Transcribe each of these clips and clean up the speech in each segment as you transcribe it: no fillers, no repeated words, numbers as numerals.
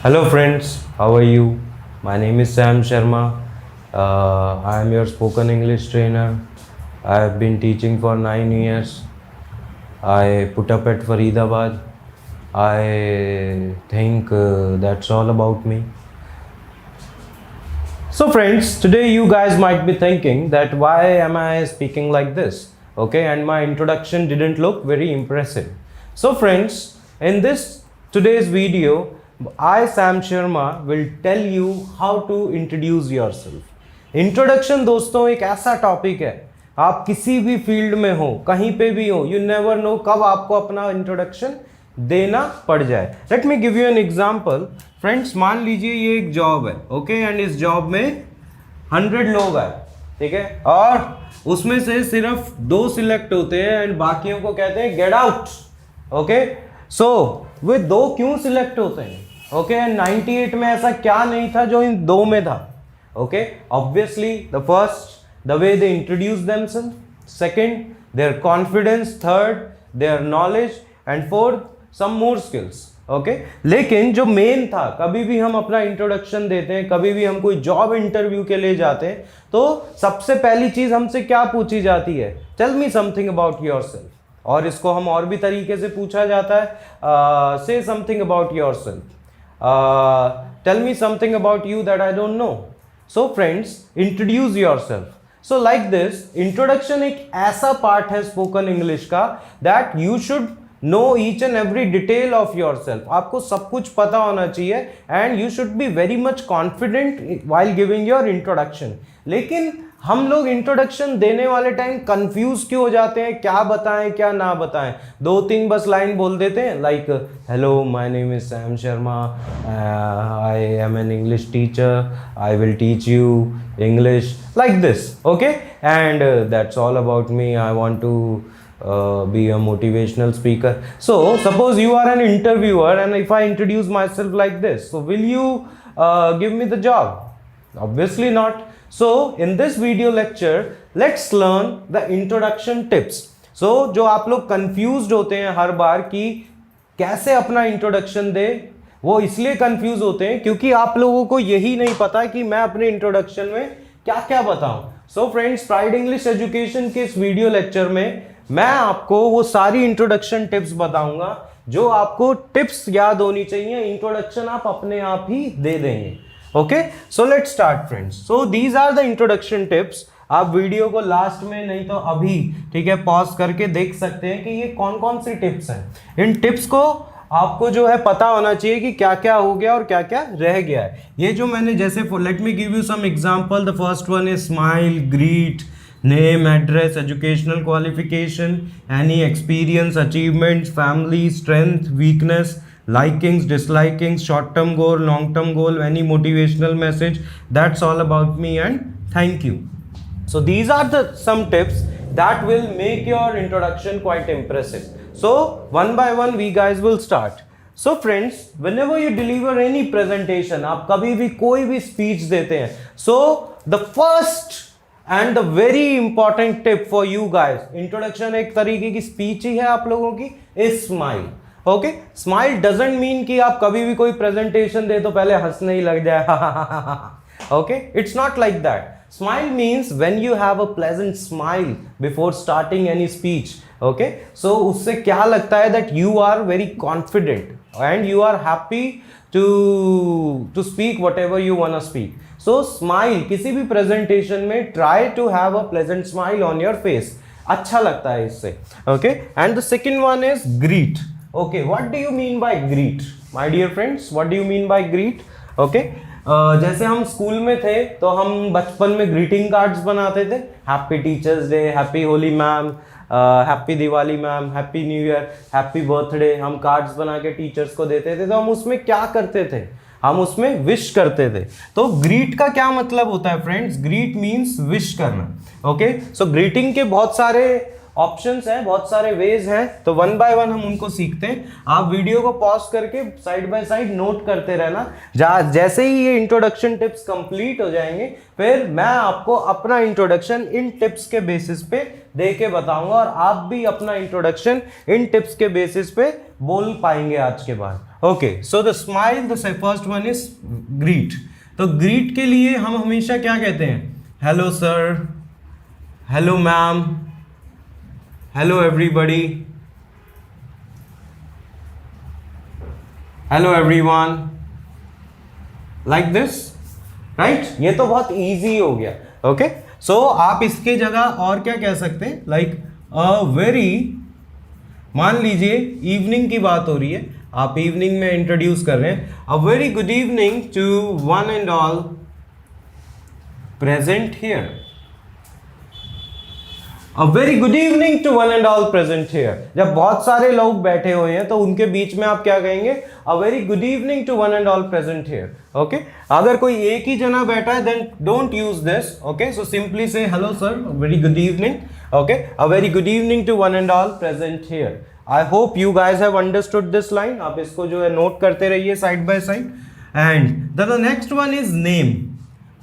Hello friends, how are you? My name is Sam Sharma. I am your spoken English trainer. I have been teaching for 9 years. I put up at Faridabad. I think that's all about me. So friends, today you guys might be thinking that why am I speaking like this? Okay, and my introduction didn't look very impressive. So friends, in this today's video, I Sam Sharma will tell you how to introduce yourself. Introduction दोस्तों एक ऐसा topic है, आप किसी भी field में हो, कहीं पे भी हो, यू नेवर नो कब आपको अपना इंट्रोडक्शन देना पड़ जाए. Late me give you an example. Friends, मान लीजिए ये एक जॉब है, ओके, एंड इस जॉब में 100 लोग आए, ठीक है, और उसमें से सिर्फ 2 सिलेक्ट होते हैं एंड बाकियों को कहते हैं गेट आउट. ओके, सो वे 2 क्यों सिलेक्ट होते हैं? ओके, 98 में ऐसा क्या नहीं था जो इन 2 में था? Okay, obviously the first, the way they introduce themselves, second their confidence, third their knowledge and fourth some more skills. Okay, लेकिन जो मेन था, कभी भी हम अपना इंट्रोडक्शन देते हैं, कभी भी हम कोई जॉब इंटरव्यू के लिए जाते हैं, तो सबसे पहली चीज हमसे क्या पूछी जाती है? Tell me something about yourself. और इसको हम और भी तरीके से पूछा जाता है, say something about yourself, tell me something about you that I don't know. So friends, introduce yourself. So like this, introduction एक ऐसा पार्ट है स्पोकन इंग्लिश का that you should know each and every detail of your self. आपको सब कुछ पता होना चाहिए and you should be very much confident while giving your introduction. लेकिन हम लोग इंट्रोडक्शन देने वाले टाइम कंफ्यूज क्यों हो जाते हैं? क्या बताएं क्या ना बताएं? 2-3 बस लाइन बोल देते हैं, like hello my name is Sam Sharma, I am an English teacher, I will teach you English, like this. Okay, and that's all about me. I want to be a motivational speaker. So suppose you are an interviewer and if I introduce myself like this, so will you give me the job? Obviously not. So in this video lecture, let's learn the introduction tips. So जो आप लोग confused होते हैं हर बार कि कैसे अपना introduction दे, वो इसलिए कंफ्यूज होते हैं क्योंकि आप लोगों को यही नहीं पता कि मैं अपने इंट्रोडक्शन में क्या क्या बताऊं. So friends, pride English education के इस वीडियो लेक्चर में मैं आपको वो सारी इंट्रोडक्शन टिप्स बताऊंगा जो आपको टिप्स याद होनी चाहिए. इंट्रोडक्शन आप अपने आप ही दे देंगे. Okay, so let's start friends. So these are the introduction tips. आप वीडियो को लास्ट में नहीं तो अभी, ठीक है, पॉज करके देख सकते हैं कि ये कौन कौन सी टिप्स हैं. इन टिप्स को आपको जो है पता होना चाहिए कि क्या क्या हो गया और क्या क्या रह गया है. ये जो मैंने जैसे, let me give you some example. The first one is smile, greet, name, address, educational qualification, any experience, achievements, family, strength, weakness, likings, dislikings, short term goal, long term goal, any motivational message. That's all about me and thank you. So these are the some tips that will make your introduction quite impressive. So one by one we guys will start. So friends, whenever you deliver any presentation, आप कभी भी कोई भी speech देते हैं, so the first and the very important tip for you guys, introduction एक तरीके की स्पीच ही है आप लोगों की, is smile. Okay, smile doesn't mean कि आप कभी भी कोई प्रेजेंटेशन दे तो पहले हंसने ही लग जाए. Okay, it's not like that. Smile means when you have a pleasant smile before starting any speech. Okay, so उससे क्या लगता है that you are very confident and you are happy to speak whatever you want to speak. So smile, किसी भी presentation में try to have a pleasant smile on your face. अच्छा लगता है इससे. Okay, and the second one is greet. Okay, what do you mean by greet my dear friends? What do you mean by greet? Okay, जैसे हम school में थे तो हम बचपन में ग्रीटिंग कार्ड्स बनाते थे. Happy teachers day, happy Holi ma'am, happy Diwali ma'am, happy new year, happy birthday, हम कार्ड्स बना के टीचर्स को देते थे. तो हम उसमें क्या करते थे? हम उसमें विश करते थे. तो ग्रीट का क्या मतलब होता है फ्रेंड्स? ग्रीट मीन्स विश करना. ओके, सो ग्रीटिंग के बहुत सारे ऑप्शंस हैं, बहुत सारे वेज हैं, तो वन बाय वन हम उनको सीखते हैं। आप वीडियो को पॉज करके साइड बाय साइड नोट करते रहना। जैसे ही ये इंट्रोडक्शन टिप्स कंप्लीट हो जाएंगे, फिर मैं आपको अपना इंट्रोडक्शन इन टिप्स के बेसिस पे दे के बताऊंगा और आप भी अपना इंट्रोडक्शन इन टिप्स के बेसिस पे बोल पाएंगे आज के बाद। Okay, so the smile, the first one is greet. तो ग्रीट के लिए हम हमेशा क्या कहते हैं? Hello sir, hello ma'am, hello everybody, hello everyone, like this, right? ये तो बहुत इजी हो गया। ओके, सो आप इसके जगह और क्या कह सकते हैं? लाइक अ वेरी, मान लीजिए इवनिंग की बात हो रही है, आप इवनिंग में इंट्रोड्यूस कर रहे हैं, a very good evening to one and all present here. A very good evening to one and all present here। जब बहुत सारे लोग बैठे हुए हैं तो उनके बीच में आप क्या कहेंगे? A very good evening to one and all present here। Okay? अगर कोई एक ही जना बैठा है then don't use this। Okay? So simply say hello sir, a very good evening। Okay? A very good evening to one and all present here। I hope you guys have understood this line। आप इसको जो है note करते रहिए side by side. And the next one is name।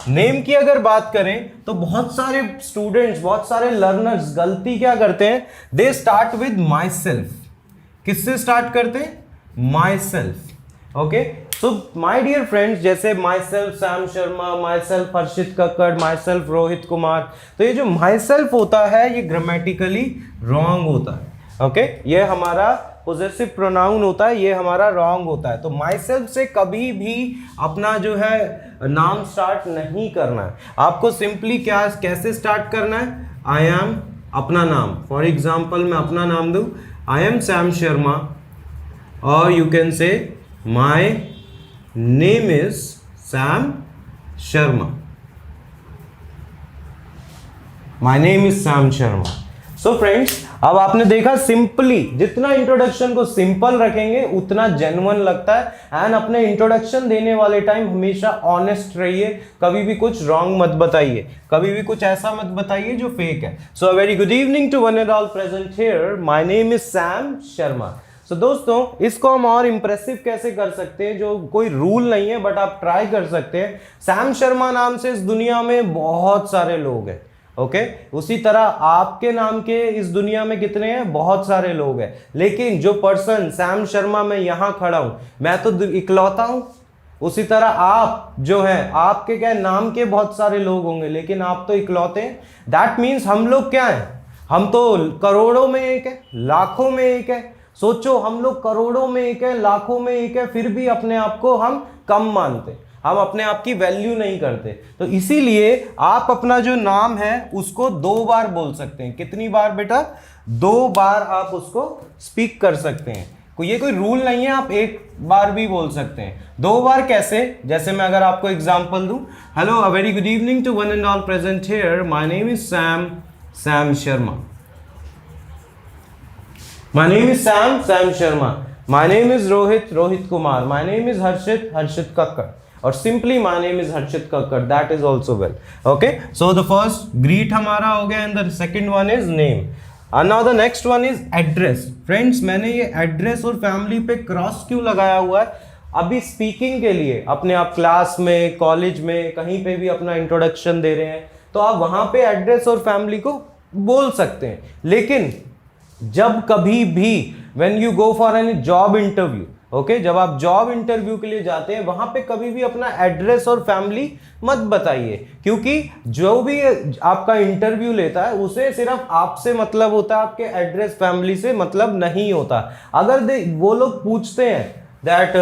Name की अगर बात करें तो बहुत सारे स्टूडेंट्स, बहुत सारे लर्नर्स गलती क्या करते हैं? They start with myself. किससे स्टार्ट करते हैं? Myself. Okay, so my dear friends, जैसे myself Sam Sharma, myself Harshit Kakkar, myself Rohit Kumar, तो ये जो माई सेल्फ होता है ये ग्रामेटिकली रॉन्ग होता है। ओके, ये हमारा पोजेसिव प्रोनाउन होता है, ये हमारा रॉन्ग होता है। तो माई सेल्फ से कभी भी अपना जो है नाम स्टार्ट नहीं करना है। आपको सिंपली क्या, कैसे स्टार्ट करना है? आई एम, अपना नाम, फॉर एग्जाम्पल मैं अपना नाम दूं, आई एम सैम शर्मा, और यू कैन से my name is Sam Sharma, my name is Sam Sharma. So friends, अब आपने देखा सिंपली, जितना इंट्रोडक्शन को सिंपल रखेंगे उतना जेन्युइन लगता है। एंड अपने इंट्रोडक्शन देने वाले टाइम हमेशा ऑनेस्ट रहिए, कभी भी कुछ रॉन्ग मत बताइए, कभी भी कुछ ऐसा मत बताइए जो फेक है। So a very good evening to one and all present here, my name is Sam Sharma. So दोस्तों, इसको हम और इंप्रेसिव कैसे कर सकते हैं, जो कोई रूल नहीं है बट आप ट्राई कर सकते हैं। सैम शर्मा नाम से इस दुनिया में बहुत सारे लोग हैं। ओके, उसी तरह आपके नाम के इस दुनिया में कितने हैं? बहुत सारे लोग हैं। लेकिन जो पर्सन सैम शर्मा, मैं यहां खड़ा हूं, मैं तो इकलौता हूं। उसी तरह आप जो है, आपके क्या नाम के बहुत सारे लोग होंगे लेकिन आप तो इकलौते हैं। दैट मीन्स हम लोग क्या हैं? हम तो करोड़ों में एक है, लाखों में एक है। सोचो, हम लोग करोड़ों में एक है, लाखों में एक है, फिर भी अपने आप को हम कम मानते, हम अपने आप की वैल्यू नहीं करते। तो इसीलिए आप अपना जो नाम है उसको 2 बार बोल सकते हैं। कितनी बार बेटा? 2 बार आप उसको स्पीक कर सकते हैं। ये कोई रूल नहीं है, आप 1 बार भी बोल सकते हैं। 2 बार कैसे? जैसे मैं अगर आपको एग्जांपल दूं, hello, a very good evening to one and all present here, my name is Sam Sharma. My name is Sam Sharma. My name is Rohit Kumar. My name is Harshit Kakkar. और simply my name is Harshit Kakkar, that is also well. Okay, so the first greet हमारा हो गया and the second one is name. Now the next one is address. Friends, मैंने ये address और family पे cross क्यों लगाया हुआ है? अभी स्पीकिंग के लिए अपने आप क्लास में, कॉलेज में, कहीं पे भी अपना इंट्रोडक्शन दे रहे हैं तो आप वहां पे एड्रेस और फैमिली को बोल सकते हैं। लेकिन जब कभी भी when you go for any job interview, okay, जब आप जॉब इंटरव्यू के लिए जाते हैं वहां पे कभी भी अपना एड्रेस और फैमिली मत बताइए, क्योंकि जो भी आपका इंटरव्यू लेता है उसे सिर्फ आपसे मतलब होता है, आपके एड्रेस फैमिली से मतलब नहीं होता। अगर वो लोग पूछते हैं that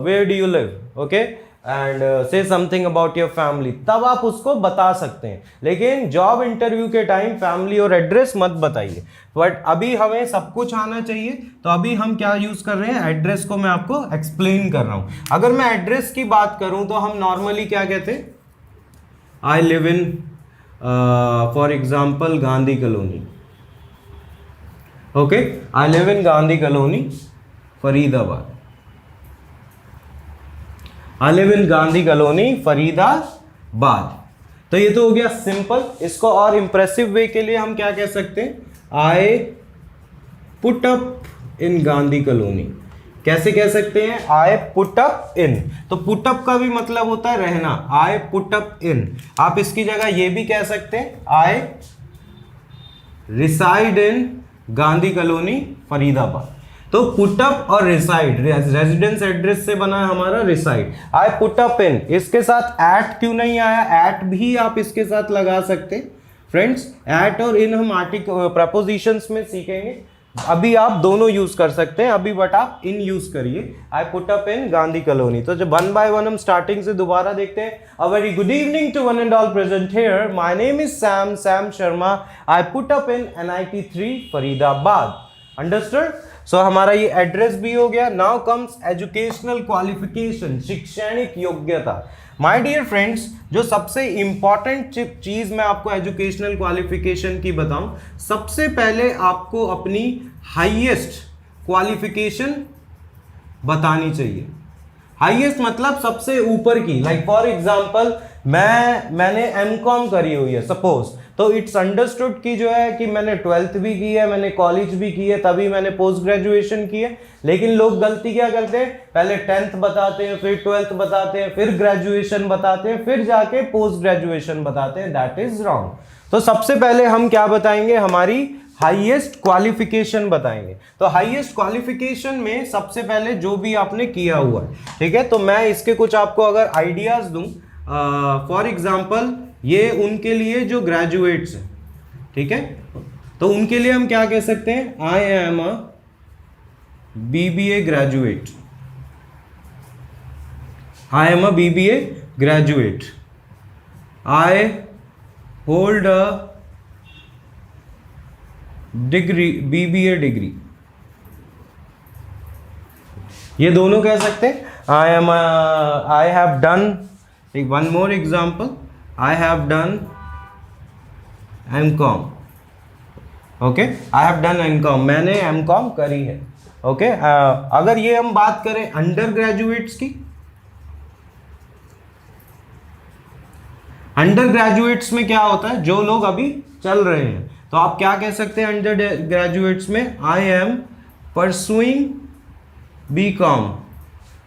where do you live, okay, and say something about your family, तब आप उसको बता सकते हैं। लेकिन जॉब इंटरव्यू के टाइम फैमिली और एड्रेस मत बताइए। बट अभी हमें सब कुछ आना चाहिए, तो अभी हम क्या यूज कर रहे हैं? एड्रेस को मैं आपको एक्सप्लेन कर रहा हूं। अगर मैं एड्रेस की बात करूं तो हम नॉर्मली क्या कहते हैं? I live in, for example, Gandhi colony. Okay, I live in Gandhi colony, Faridabad. I live in Gandhi colony, Faridabad. तो ये तो हो गया सिंपल। इसको और इंप्रेसिव वे के लिए हम क्या कह सकते हैं? आई put up in Gandhi colony. कैसे कह सकते हैं? आई पुट अप इन। तो पुट अप का भी मतलब होता है रहना, आई पुट अप इन। आप इसकी जगह ये भी कह सकते हैं I reside in Gandhi colony Faridabad. तो पुट अप और रिसाइड, रेजिडेंस एड्रेस से बना है हमारा reside. I put up in, इसके साथ एट क्यों नहीं आया? एट भी आप इसके साथ लगा सकते हैं फ्रेंड्स। एट और इन हम प्रपोजिशंस में सीखेंगे, अभी आप दोनों यूज कर सकते हैं, अभी बट आप इन यूज करिए। आई put up in Gandhi colony. तो जब 1 by 1 हम स्टार्टिंग से दोबारा देखते हैं। A very good evening to one and all present here, my name is Sam Sharma. I put up in NIT 3 Faridabad. Understood? So हमारा ये एड्रेस भी हो गया। नाउ कम्स एजुकेशनल क्वालिफिकेशन, शैक्षणिक योग्यता। माय डियर फ्रेंड्स, जो सबसे इंपॉर्टेंट चीज मैं आपको एजुकेशनल क्वालिफिकेशन की बताऊं, सबसे पहले आपको अपनी हाईएस्ट क्वालिफिकेशन बतानी चाहिए। हाईएस्ट मतलब सबसे ऊपर की। लाइक फॉर एग्जांपल मैंने MCOM करी हुई है सपोज, तो इट्स अंडरस्टूड कि जो है कि मैंने 12th भी की है, मैंने कॉलेज भी की है, तभी मैंने पोस्ट ग्रेजुएशन की है। लेकिन लोग गलती क्या करते हैं? पहले 10th बताते हैं, फिर 12th बताते हैं, फिर ग्रेजुएशन बताते हैं, फिर जाके पोस्ट ग्रेजुएशन बताते हैं। That is wrong. तो सबसे पहले हम क्या बताएंगे? हमारी हाईएस्ट क्वालिफिकेशन बताएंगे। तो हाईएस्ट क्वालिफिकेशन में सबसे पहले जो भी आपने किया हुआ है, ठीक है। तो मैं इसके कुछ आपको अगर आइडियाज दूं, फॉर एग्जांपल ये उनके लिए जो ग्रेजुएट्स हैं, ठीक है, तो उनके लिए हम क्या कह सकते हैं? I am a BBA graduate. I am a BBA graduate. I hold a degree, BBA degree. ये दोनों कह सकते हैं। I have done, one more example, I have done MCOM. Okay, I have done MCOM, मैंने MCOM करी है। Okay, अगर ये हम बात करें अंडर ग्रेजुएट्स की, अंडर ग्रेजुएट्स में क्या होता है? जो लोग अभी चल रहे हैं, तो आप क्या कह सकते हैं अंडर ग्रेजुएट्स में? I am pursuing BCom।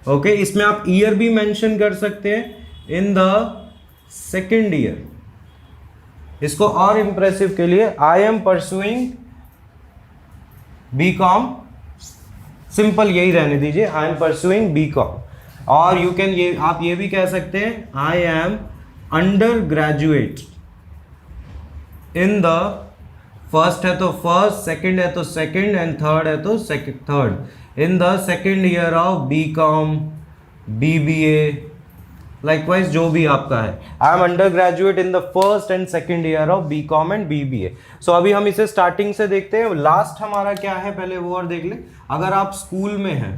Okay, इसमें आप ईयर भी मेंशन कर सकते हैं, इन द सेकेंड ईयर। इसको और इंप्रेसिव के लिए I am pursuing BCom, simple यही रहने दीजिए, आई एम परसुइंग BCom। और यू कैन, ये आप ये भी कह सकते हैं, I M under graduate in the, first है तो फर्स्ट, सेकंड है तो सेकंड, एंड थर्ड है तो third, in the second year of BCom, BBA, likewise जो भी आपका है। I am under graduate in the first and second year of BCom and BBA। सो अभी हम इसे स्टार्टिंग से देखते हैं। लास्ट हमारा क्या है पहले वो और देख ले। अगर आप स्कूल में हैं,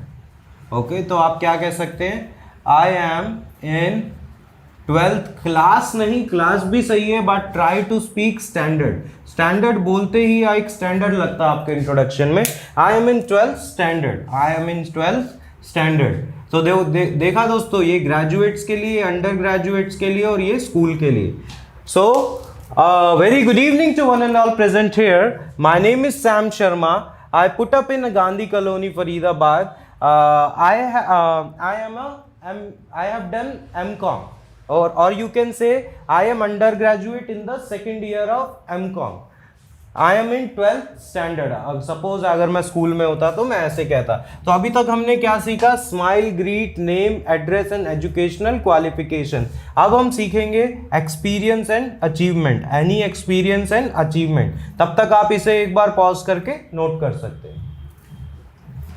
ओके, तो आप क्या कह सकते हैं? I am in 12th class. नहीं, क्लास भी सही है, but try to speak standard. Standard बोलते ही एक स्टैंडर्ड लगता है आपके इंट्रोडक्शन में। I am in 12th standard, I am in 12th standard. तो देखा दोस्तों, ये ग्रेजुएट्स के लिए, अंडर ग्रेजुएट्स के लिए, और ये स्कूल के लिए। So very good evening to one and all present here, my name is Sam Sharma. I put up in Gandhi colony Faridabad. I have done MCOM, और you can say I am undergraduate in the second year of MCOM. I am in 12th standard. Suppose अगर मैं school में होता तो मैं ऐसे कहता। तो अभी तक हमने क्या सीखा? Smile, greet, name, address and educational qualification. अब हम सीखेंगे experience and achievement, any experience and achievement. तब तक आप इसे एक बार पॉज करके नोट कर सकते हैं।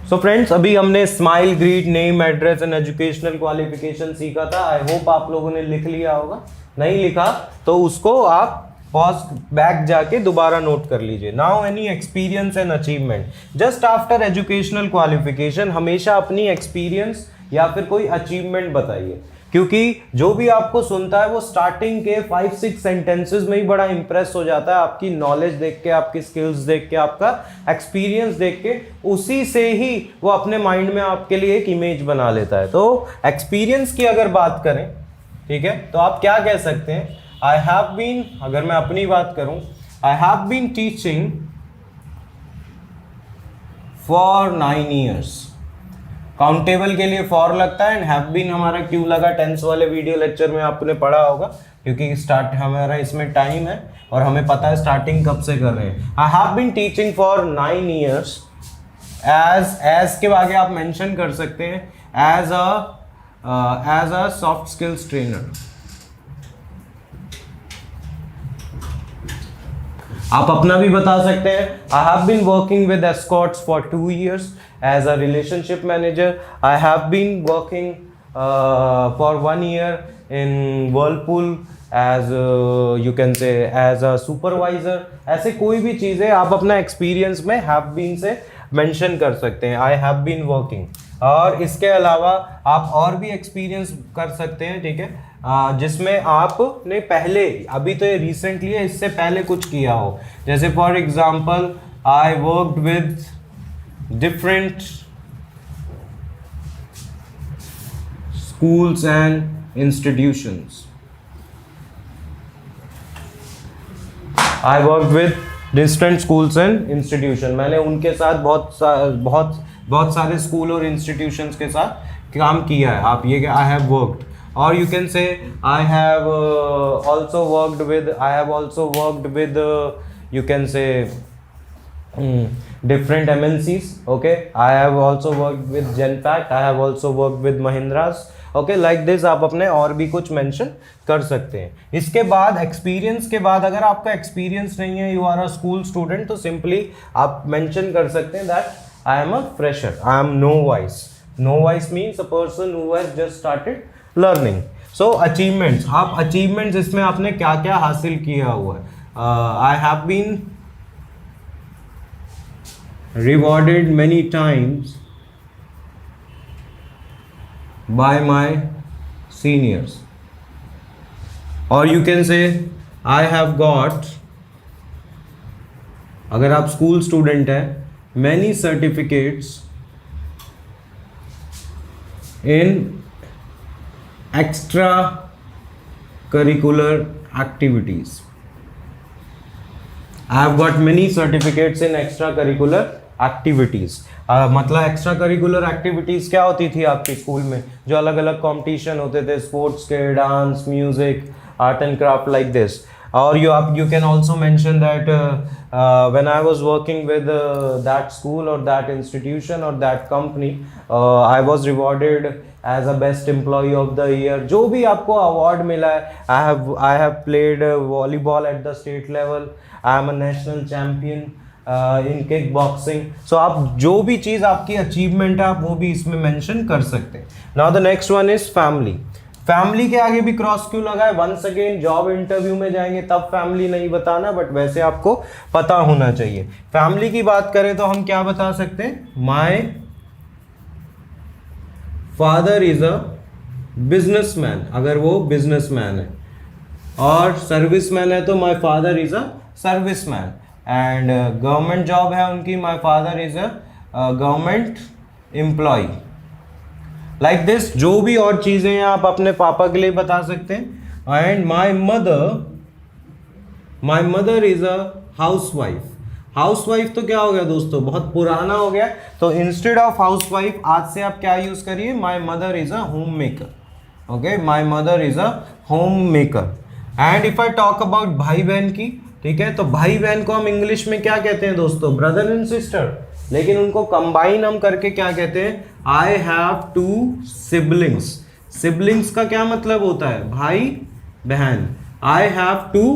सो फ्रेंड्स, अभी हमने smile, greet, name, address and educational qualification सीखा था। आई होप आप लोगों ने लिख लिया होगा। नहीं लिखा तो उसको आप पॉज बैक जाके दोबारा नोट कर लीजिए। Now any experience and achievement. Just after educational qualification हमेशा अपनी एक्सपीरियंस या फिर कोई अचीवमेंट बताइए, क्योंकि जो भी आपको सुनता है वो स्टार्टिंग के 5-6 सेंटेंसेस में ही बड़ा इंप्रेस हो जाता है आपकी नॉलेज देख के, आपकी स्किल्स देख के, आपका एक्सपीरियंस देख के। उसी से ही वो अपने माइंड में आपके लिए एक इमेज बना लेता है। तो एक्सपीरियंस की अगर बात करें, ठीक है, तो आप क्या कह सकते हैं? आई हैव बीन, अगर मैं अपनी बात करूं, I have been teaching for 9 years। Countable के लिए फॉर लगता है, एंड हैव बीन हमारा क्यों लगा, टेंस वाले वीडियो लेक्चर में आपने पढ़ा होगा, क्योंकि स्टार्ट हमारा इसमें टाइम है और हमें पता है स्टार्टिंग कब से कर रहे हैं। I have been teaching for 9 years as के आगे आप मेंशन कर सकते हैं as a soft skills trainer. आप अपना भी बता सकते हैं। I have been working with Escorts for 2 years as a relationship manager. I have been working for 1 year in Whirlpool as you can say as a supervisor. ऐसे कोई भी चीज़ें आप अपना एक्सपीरियंस में हैव बीन से मेंशन कर सकते हैं, आई हैव बीन वर्किंग। और इसके अलावा आप और भी एक्सपीरियंस कर सकते हैं, ठीक है, जिसमें आपने पहले, अभी तो ये रिसेंटली है, इससे पहले कुछ किया हो। जैसे for example I worked with different schools and institutions. I worked with different schools and institution. मैंने उनके साथ बहुत सारे स्कूल और इंस्टीट्यूशंस के साथ काम किया है। आप ये I have worked, or you can say I have also worked with you can say different MNCs, okay, I have also worked with Genpact, I have also worked with Mahindras, okay, like this। आप अपने और भी कुछ mention कर सकते हैं। इसके बाद एक्सपीरियंस के बाद, अगर आपका एक्सपीरियंस नहीं है, you are a school student, तो सिंपली आप मेंशन कर सकते हैं that I am a fresher, I am novice। novice means a person who has just started learning. So achievements, आप अचीवमेंट्स इसमें आपने क्या क्या हासिल किया हुआ है। I have been rewarded many times by my seniors, और you can say I have got, अगर आप स्कूल स्टूडेंट हैं, many certificates in extra curricular activities। I have got many certificates in extra curricular activities। मतलब extra curricular activities क्या होती थी आपके school में, जो अलग अलग कॉम्पिटिशन होते थे, स्पोर्ट्स के, dance, music, art and craft, like this. और you can also mention that when I was working with that school or that institution or that company, I was rewarded as a best employee of the year। जो भी आपको award मिला है, I have played volleyball at the state level, I am a national champion in kickboxing। so आप जो भी चीज़ आपकी achievement है, आप वो भी इसमें मेंशन कर सकते हैं। Now the next one is family. Family के आगे भी क्रॉस क्यों लगा है? वंस अगेन जॉब इंटरव्यू में जाएंगे तब फैमिली नहीं बताना, बट वैसे आपको पता होना चाहिए। फैमिली की बात करें तो हम क्या बता सकते हैं? My father is a businessman, अगर वो बिजनेसमैन है, और सर्विसमैन है तो my father is a serviceman. And government job है उनकी, my father is a government employee. Like this, जो भी और चीज़ें हैं आप अपने पापा के लिए बता सकते हैं। And my mother is a housewife. Housewife तो क्या हो गया दोस्तों, बहुत पुराना हो गया, तो इंस्टेड ऑफ हाउसवाइफ आज से आप क्या यूज करिए? My mother is a home maker. Okay, my mother is a home maker. And if I talk about भाई बहन की, ठीक है, तो भाई बहन को हम इंग्लिश में क्या कहते हैं दोस्तों? Brother and sister. लेकिन उनको कंबाइन हम करके क्या कहते हैं? I have 2 siblings. सिबलिंग्स का क्या मतलब होता है? भाई बहन। आई हैव 2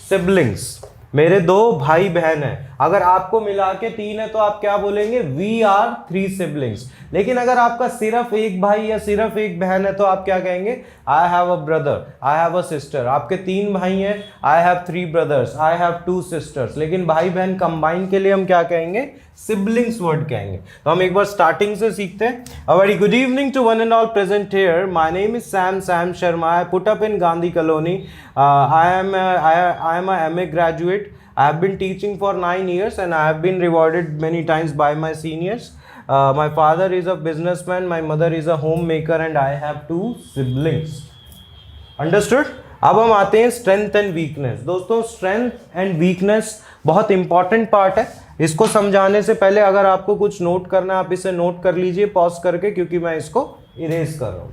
सिबलिंग्स, मेरे 2 भाई बहन हैं। अगर आपको मिला के 3 है तो आप क्या बोलेंगे? We are 3 siblings. लेकिन अगर आपका सिर्फ एक भाई या सिर्फ एक बहन है तो आप क्या कहेंगे? I have a brother, I have a sister. आपके 3 भाई हैं, I have 3 brothers, I have 2 sisters. लेकिन भाई बहन कंबाइन के लिए हम क्या कहेंगे? सिबलिंग्स वर्ड कहेंगे। तो हम एक बार स्टार्टिंग से सीखते हैं। A very good evening to one and all present here. My name is Sam Sharma. I put up in Gandhi colony. I am a MA graduate. I have been teaching for 9 years and I have been rewarded many times by my seniors. My father is a businessman, my mother is a homemaker and I have 2 siblings. Understood? अब हम आते हैं strength and weakness. दोस्तों, strength and weakness बहुत important part है इसको समझाने से पहले अगर आपको कुछ नोट करना है आप इसे नोट कर लीजिए पॉज करके, क्योंकि मैं इसको इरेज कर रहा हूं।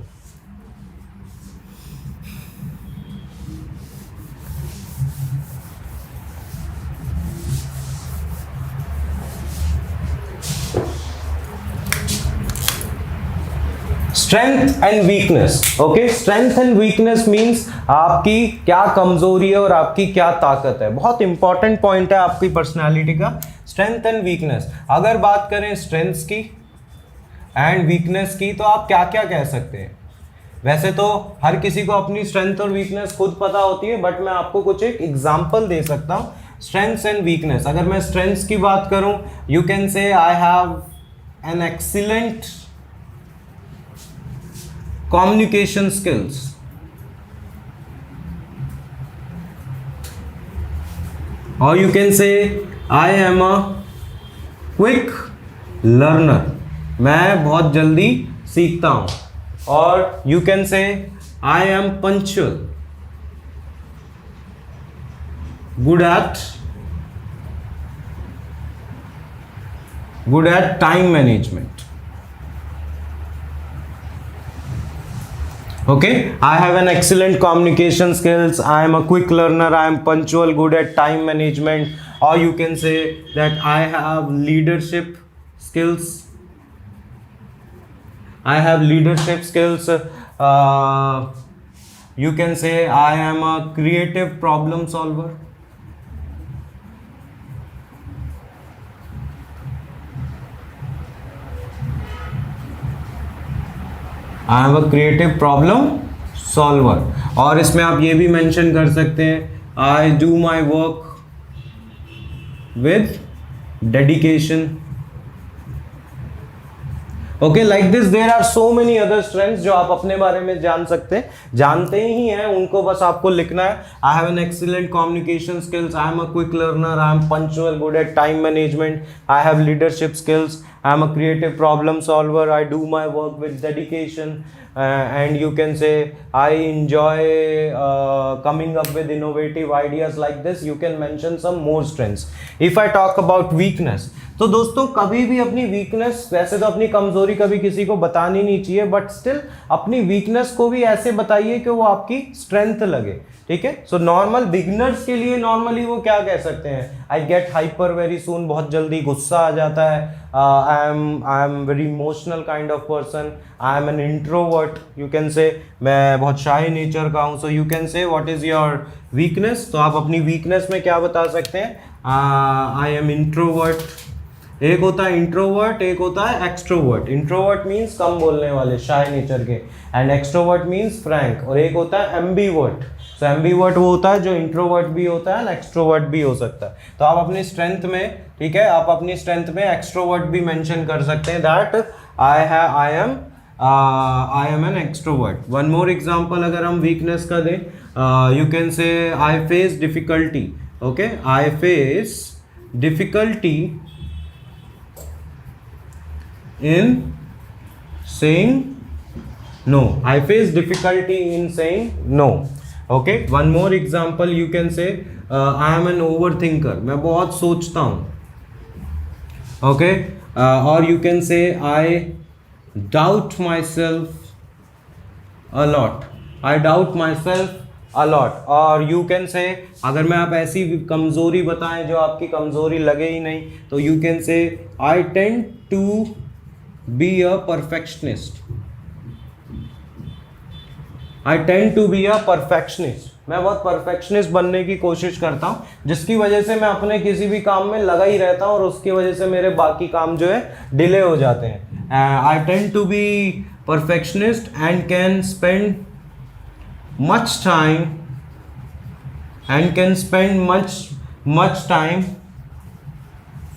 Strength and weakness. Okay, strength and weakness means आपकी क्या कमजोरी है और आपकी क्या ताकत है। बहुत इंपॉर्टेंट पॉइंट है आपकी पर्सनालिटी का, स्ट्रेंथ एंड वीकनेस। अगर बात करें स्ट्रेंथ्स की एंड वीकनेस की तो आप क्या क्या कह सकते हैं। वैसे तो हर किसी को अपनी स्ट्रेंथ और वीकनेस खुद पता होती है, बट मैं आपको कुछ एक एग्जांपल दे सकता हूं स्ट्रेंथ्स एंड वीकनेस। अगर मैं स्ट्रेंथ्स की बात करूं, you can say I have an excellent communication skills, or you can say I am a quick learner, मैं बहुत जल्दी सीखता हूँ। और you can say I am punctual, good at time management. Okay, I have an excellent communication skills, I am a quick learner, I am punctual, good at time management. Or you can say that I have leadership skills, I have leadership skills. You can say I am a creative problem solver. I am a creative problem solver. और इसमें आप ये भी mention कर सकते हैं I do my work with dedication. Okay, like this there are so many other strengths जो आप अपने बारे में जान सकते हैं, जानते ही हैं, उनको बस आपको लिखना है। I have an excellent communication skills, I am a quick learner, I am punctual, good at time management, I have leadership skills, I am a creative problem solver, I do my work with dedication, and you can say I enjoy coming up with innovative ideas. Like this you can mention some more strengths. If I talk about weakness, तो दोस्तों कभी भी अपनी weakness, वैसे तो अपनी कमजोरी कभी किसी को बतानी नहीं चाहिए, बट स्टिल अपनी वीकनेस को भी ऐसे बताइए कि वो आपकी स्ट्रेंथ लगे। ठीक है, सो नॉर्मल बिगिनर्स के लिए नॉर्मली वो क्या कह सकते हैं, I get hyper very soon, बहुत जल्दी गुस्सा आ जाता है, I am very emotional kind of person, I am an introvert, you can से मैं बहुत शाय नेचर का हूँ। सो यू कैन से व्हाट इज योर वीकनेस, तो आप अपनी वीकनेस में क्या बता सकते हैं, आई एम इंट्रोवर्ट। एक होता है इंट्रोवर्ट, एक होता है एक्सट्रोवर्ट। इंट्रोवर्ट मीन्स कम बोलने वाले, शाय नेचर के, एंड एक्सट्रोवर्ट मीन्स फ्रैंक। और एक होता है एम्बीवर्ट। सो एम्बीवर्ट वो होता है जो इंट्रोवर्ट भी होता है, एक्सट्रोवर्ट भी हो सकता है। तो आप अपनी स्ट्रेंथ में, ठीक है, आप अपनी स्ट्रेंथ में एक्सट्रोवर्ट भी मेंशन कर सकते हैं, that I am an extrovert. One more example अगर हम वीकनेस का दें, you can say I face difficulty. Okay, I face difficulty in saying no. I face difficulty in saying no. Okay, one more example you can say I am an overthinker. मैं बहुत सोचता हूँ। Okay, or you can say I doubt myself a lot. I doubt myself a lot. और you can say अगर मैं आप ऐसी कमजोरी बताएं जो आपकी कमजोरी लगे ही नहीं, तो you can say I tend to be a perfectionist. I tend to be a perfectionist. मैं बहुत परफेक्शनिस्ट बनने की कोशिश करता हूँ, जिसकी वजह से मैं अपने किसी भी काम में लगा ही रहता हूँ और उसकी वजह से मेरे बाकी काम जो है डिले हो जाते हैं। I tend to be perfectionist and can spend much time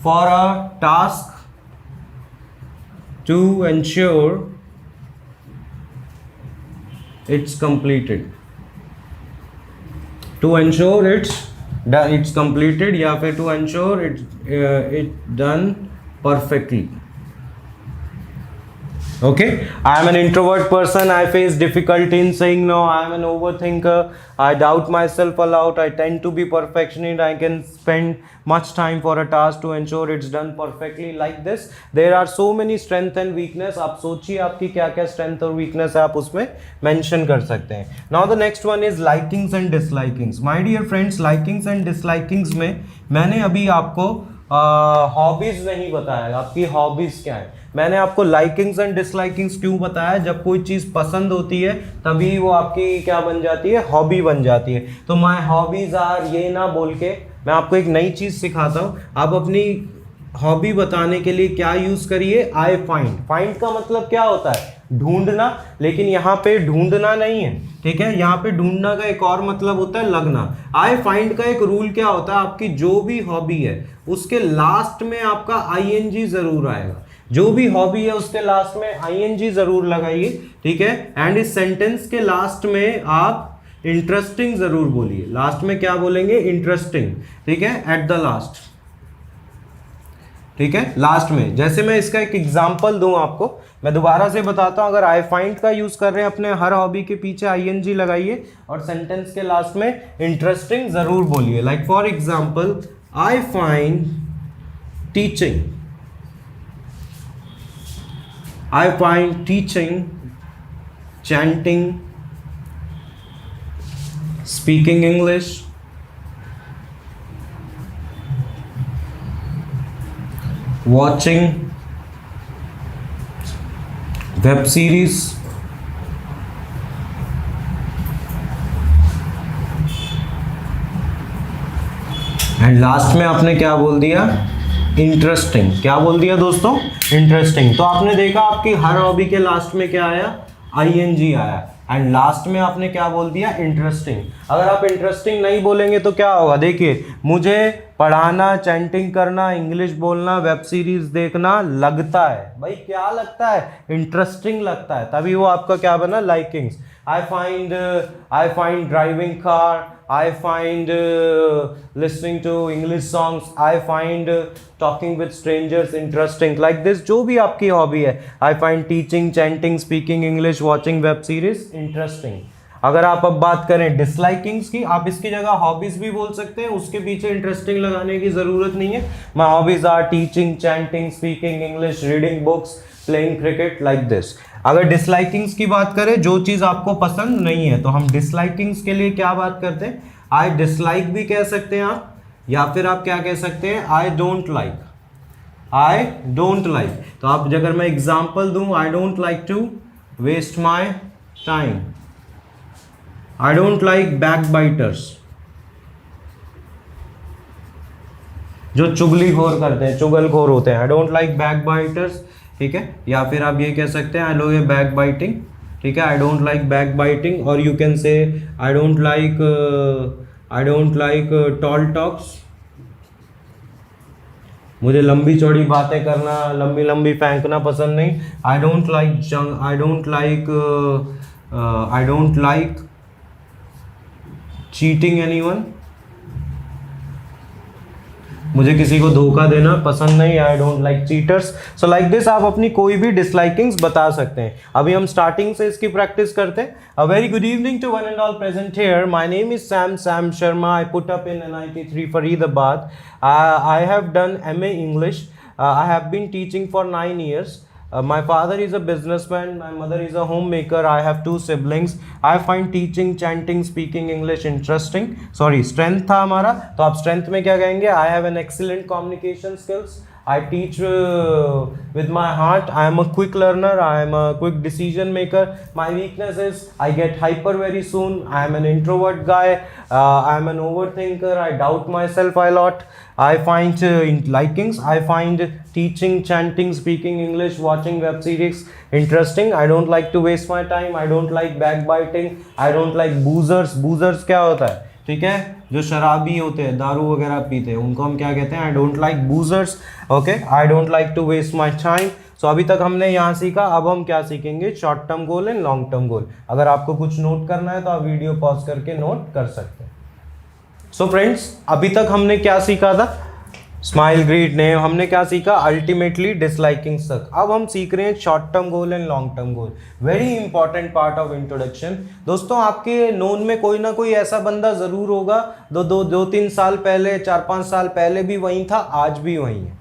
for a task to ensure it's completed, to ensure it's completed, या फिर to ensure it's done perfectly. Okay, I am an introvert person. I face difficulty in saying no. I am an overthinker. I doubt myself a lot. I tend to be perfectionist. I can spend much time for a task to ensure it's done perfectly. Like this, there are so many strength and weakness. आप सोचिए आपकी क्या क्या strength और weakness है, आप उसमें mention कर सकते हैं. Now the next one is likings and dislikings. My dear friends, likings and dislikings में मैंने अभी आपको हॉबीज नहीं बताया. आपकी हॉबीज क्या है? मैंने आपको लाइकिंग्स एंड डिसलाइकिंग्स क्यों बताया? जब कोई चीज़ पसंद होती है तभी वो आपकी क्या बन जाती है? हॉबी बन जाती है. तो माय हॉबीज आर, ये ना बोल के मैं आपको एक नई चीज़ सिखाता हूँ. आप अपनी हॉबी बताने के लिए क्या यूज़ करिए? I find. फाइंड का मतलब क्या होता है? ढूंढना. लेकिन यहाँ पे ढूंढना नहीं है, ठीक है. यहाँ पे ढूंढना का एक और मतलब होता है लगना. आई फाइंड का एक रूल क्या होता है? आपकी जो भी हॉबी है उसके लास्ट में आपका आईएनजी जरूर आएगा. जो भी हॉबी है उसके लास्ट में आईएनजी जरूर लगाइए, ठीक है. एंड इस सेंटेंस के लास्ट में आप इंटरेस्टिंग जरूर बोलिए. लास्ट में क्या बोलेंगे? इंटरेस्टिंग, ठीक है. एट द लास्ट, ठीक है, लास्ट में. जैसे मैं इसका एक एग्जांपल दूं आपको, मैं दोबारा से बताता हूं. अगर आई फाइंड का यूज कर रहे हैं अपने हर हॉबी के पीछे आईएनजी लगाइए और सेंटेंस के लास्ट में इंटरेस्टिंग जरूर बोलिए. Like for example, I find teaching. I find teaching, chanting, speaking English, watching web series, and last में आपने क्या बोल दिया? इंटरेस्टिंग. क्या बोल दिया दोस्तों? इंटरेस्टिंग. तो आपने देखा आपकी हर हॉबी के लास्ट में क्या आया? आईएनजी आया. एंड लास्ट में आपने क्या बोल दिया? इंटरेस्टिंग. अगर आप इंटरेस्टिंग नहीं बोलेंगे तो क्या होगा? देखिए, मुझे पढ़ाना, चैंटिंग करना, इंग्लिश बोलना, वेब सीरीज देखना लगता है. भाई क्या लगता है? इंटरेस्टिंग लगता है. तभी वो आपका क्या बना? Likings. I find driving car. I find listening to English songs. I find talking with strangers interesting. Like this, जो भी आपकी हॉबी है. I find teaching, chanting, speaking English, watching web series interesting. अगर आप अब बात करें डिसलाइकिंग्स की, आप इसकी जगह हॉबीज भी बोल सकते हैं. उसके पीछे इंटरेस्टिंग लगाने की जरूरत नहीं है. My hobbies are teaching, chanting, speaking English, reading books, playing cricket. Like this. अगर डिसलाइकिंग्स की बात करें, जो चीज़ आपको पसंद नहीं है, तो हम डिसलाइकिंग्स के लिए क्या बात करते हैं? आई डिसलाइक भी कह सकते हैं आप, या फिर आप क्या कह सकते हैं? I don't like. I don't like. तो आप अगर मैं एग्जाम्पल दूं, I don't like to waste my time. I don't like back biters, जो चुगलीखोर करते हैं, चुगलखोर होते हैं. I don't like back biters, ठीक है. या फिर आप ये कह सकते हैं आई लो ये बैक बाइटिंग, ठीक है. I don't like back biting. और you can say I don't like tall talks. मुझे लंबी चौड़ी बातें करना, लंबी लंबी फेंकना पसंद नहीं. आई डोंट लाइक चीटिंग एनीवन. मुझे किसी को धोखा देना पसंद नहीं. आई don't like cheaters. So like this आप अपनी कोई भी डिसलाइकिंग्स बता सकते हैं. अभी हम स्टार्टिंग से इसकी प्रैक्टिस करते हैं. A very good evening to one and all present here. My name is Sam Sharma. I put up in NIT3 Faridabad. I have done MA English. I have been teaching for 9 years. My father is a businessman. My mother is a homemaker. I have 2 siblings. I find teaching, chanting, speaking English interesting. Sorry, strength था हमारा. तो आप strength में क्या कहेंगे? I have an excellent communication skills. I teach with my heart. I am a quick learner. I am a quick decision maker. My weakness is I get hyper very soon. I am an introvert guy. I am an overthinker. I doubt myself a lot. I find likings. I find teaching, chanting, speaking English, watching web series interesting. I don't like to waste my time. I don't like backbiting. I don't like boozers. Boozers क्या होता है? ठीक है, जो शराबी होते हैं, दारू वगैरह पीते हैं, उनको हम क्या कहते हैं? I don't like boozers. Okay, I don't like to waste my time. So अभी तक हमने यहाँ सीखा. अब हम क्या सीखेंगे? Short term goal and long term goal. अगर आपको कुछ नोट करना है तो आप वीडियो पॉज करके नोट कर सकते हैं. सो फ्रेंड्स, अभी तक हमने क्या सीखा था? स्माइल, ग्रीट, नेम, हमने क्या सीखा? अल्टीमेटली डिसलाइकिंग तक। अब हम सीख रहे हैं short term goal and long term goal. Very important part of introduction. दोस्तों, आपके नोन में कोई ना कोई ऐसा बंदा जरूर होगा दो तीन साल पहले, 4-5 साल पहले भी वहीं था, आज भी वहीं है।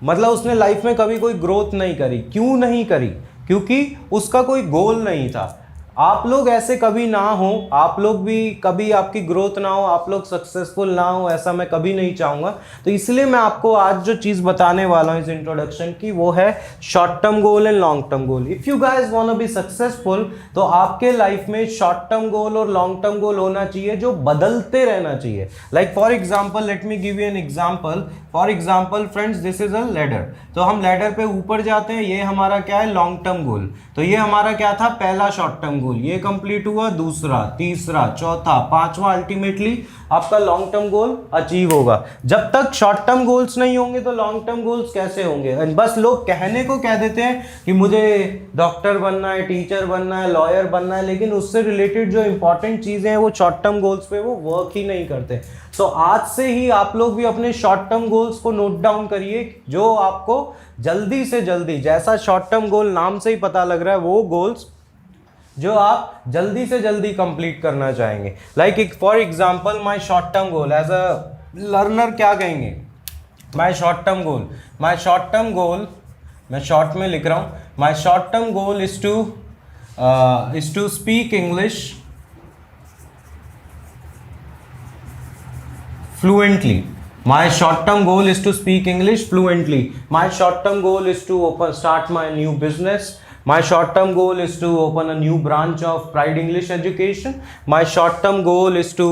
मतलब उसने लाइफ में कभी कोई ग्रोथ नहीं करी। क्यों नहीं करी? क्योंकि उसका कोई गोल नहीं था। आप लोग ऐसे कभी ना हो, आप लोग भी कभी आपकी ग्रोथ ना हो, आप लोग सक्सेसफुल ना हो, ऐसा मैं कभी नहीं चाहूँगा। तो इसलिए मैं आपको आज जो चीज़ बताने वाला हूँ इस इंट्रोडक्शन की, वो है short term goal and long term goal. If you guys want to be successful, तो आपके लाइफ में शॉर्ट टर्म गोल और लॉन्ग टर्म गोल होना चाहिए जो बदलते रहना चाहिए। Like for example, late me give you an example. For example friends, this is a ladder. तो हम लैडर पे ऊपर जाते हैं, ये हमारा क्या है? लॉन्ग टर्म गोल। तो ये हमारा क्या था? पहला शॉर्ट टर्म गोल, ये कंप्लीट हुआ। दूसरा, तीसरा, चौथा, पांचवा, अल्टीमेटली आपका लॉन्ग टर्म गोल अचीव होगा। जब तक शॉर्ट टर्म गोल्स नहीं होंगे तो लॉन्ग टर्म गोल्स कैसे होंगे? बस लोग कहने को कह देते हैं कि मुझे डॉक्टर बनना है, टीचर बनना है, लॉयर बनना है, लेकिन उससे रिलेटेड जो इंपॉर्टेंट चीजें हैं वो शॉर्ट टर्म गोल्स पे वो वर्क ही नहीं करते। तो आज से ही आप लोग भी अपने शॉर्ट टर्म गोल्स को नोट डाउन करिए, जो आपको जल्दी से जल्दी, जैसा शॉर्ट टर्म गोल नाम से ही पता लग रहा है, वो गोल्स जो आप जल्दी से जल्दी कंप्लीट करना चाहेंगे। Like for example, my short term goal as a learner क्या कहेंगे? माय शॉर्ट टर्म गोल, मैं शॉर्ट में लिख रहा हूँ, my short term goal is to speak English fluently. My short term goal is to speak English fluently. My short term goal is to start my new business. My short term goal is to open a new branch of Pride English Education. My short term goal is to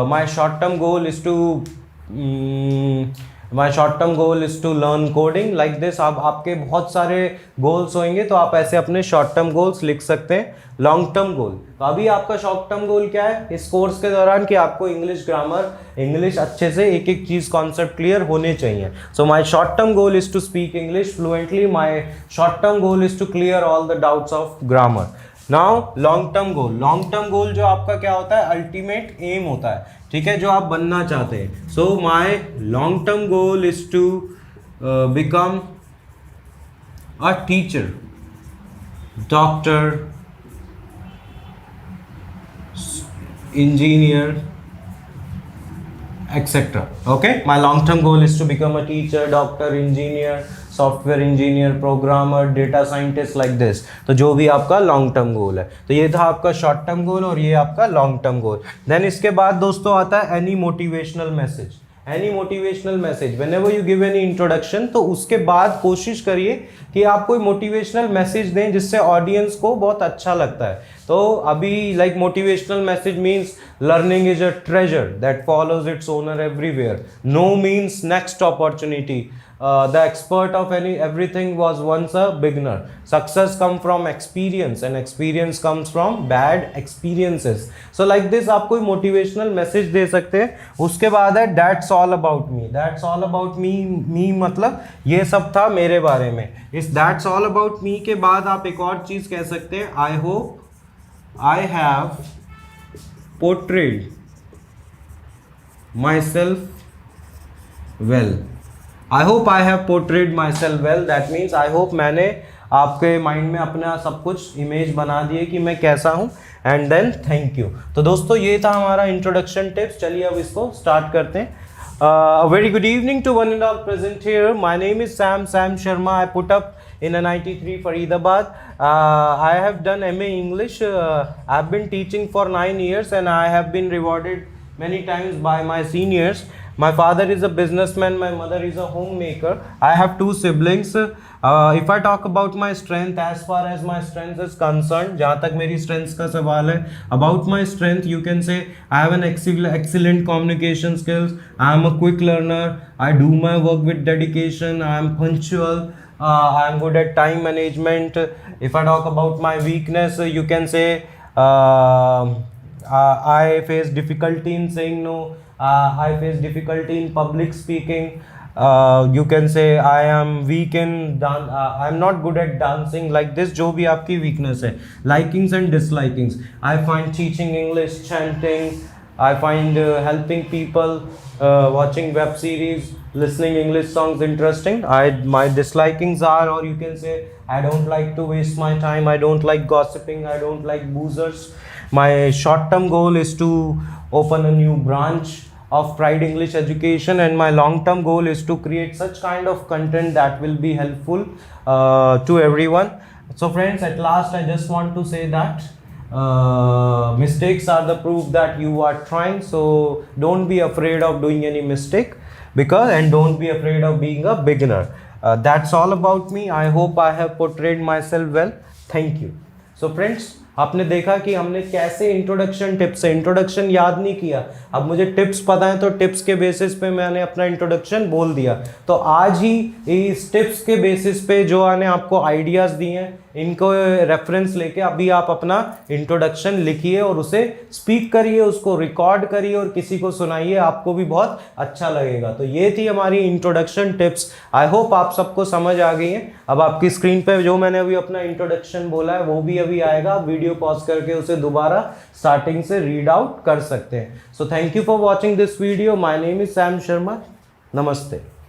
my short term goal is to learn coding. Like this. आप आपके बहुत सारे goals होंगे, तो आप ऐसे अपने short term goals लिख सकते हैं। लॉन्ग टर्म गोल, तो अभी आपका शॉर्ट टर्म गोल क्या है इस कोर्स के दौरान? कि आपको इंग्लिश ग्रामर, इंग्लिश अच्छे से एक एक चीज कॉन्सेप्ट क्लियर होने चाहिए। So my short term goal is to speak English fluently. My short term goal is to clear all the doubts of grammar. Now long term goal, long term goal जो आपका क्या होता है? Ultimate aim होता है, ठीक है, जो आप बनना चाहते हैं। So my long term goal is to become a teacher, doctor, engineer, etc. Okay, my long term goal is to become a teacher, doctor, engineer, software engineer, programmer, data scientist, like this. तो जो भी आपका long term गोल है, तो ये था आपका short term गोल और ये आपका लॉन्ग टर्म गोल। देन इसके बाद दोस्तों आता है any motivational message. Any motivational message, when ever you give any introduction, तो उसके बाद कोशिश करिए कि आप कोई मोटिवेशनल मैसेज दें जिससे ऑडियंस को बहुत अच्छा लगता है। तो अभी like motivational message means learning is a treasure that follows its owner everywhere. No means next opportunity. The expert of everything was once a beginner. Success comes from experience and experience comes from bad experiences. So like this आप कोई motivational message दे सकते हैं। उसके बाद है that's all about me. That's all about me मतलब ये सब था मेरे बारे में। इस that's all about me के बाद आप एक और चीज़ कह सकते हैं, I hope I have portrayed myself well. I hope I have portrayed myself well. That means I hope मैंने आपके माइंड में अपना सब कुछ इमेज बना दिए कि मैं कैसा हूँ। And then thank you. तो दोस्तों ये था हमारा इंट्रोडक्शन टिप्स। चलिए अब इसको स्टार्ट करते हैं। Very good evening to one and all present here. My name is Sam Sharma. I put up in a 93 Faridabad. I have done MA English. I have been teaching for 9 years and I have been rewarded many times by my seniors. My father is a businessman, my mother is a homemaker. I have 2 siblings. If I talk about my strength, as far as my strength is concerned, जहाँ तक मेरी strengths का सवाल है, about my strength you can say I have an excellent communication skills. I am a quick learner. I do my work with dedication. I am punctual. I am good at time management. If I talk about my weakness, you can say I face difficulty in saying no. I face difficulty in public speaking. You can say I am weak in I am not good at dancing. Like this, जो भी आपकी weakness है. Likings and dislikings. I find teaching English, chanting, I find helping people, watching web series, listening English songs interesting. My dislikings are, or you can say, I don't like to waste my time. I don't like gossiping. I don't like boozers. My short-term goal is to open a new branch of Pride English Education, and my long-term goal is to create such kind of content that will be helpful to everyone. So friends, at last I just want to say that mistakes are the proof that you are trying. So don't be afraid of doing any mistake, and don't be afraid of being a beginner. That's all about me. I hope I have portrayed myself well. Thank you. So friends, आपने देखा कि हमने कैसे introduction tips से, introduction याद नहीं किया, अब मुझे टिप्स पता है तो टिप्स के बेसिस पे मैंने अपना इंट्रोडक्शन बोल दिया। तो आज ही इस टिप्स के बेसिस पे जो मैंने आपको आइडियाज़ दिए हैं, इनको रेफरेंस लेके अभी आप अपना इंट्रोडक्शन लिखिए और उसे स्पीक करिए, उसको रिकॉर्ड करिए और किसी को सुनाइए, आपको भी बहुत अच्छा लगेगा। तो ये थी हमारी इंट्रोडक्शन टिप्स। आई होप आप सबको समझ आ गई है। अब आपकी स्क्रीन पे जो मैंने अभी अपना इंट्रोडक्शन बोला है वो भी अभी आएगा, आप वीडियो पॉज करके उसे दोबारा स्टार्टिंग से रीड आउट कर सकते हैं। So thank you for watching this video. My name is Sam Sharma. नमस्ते।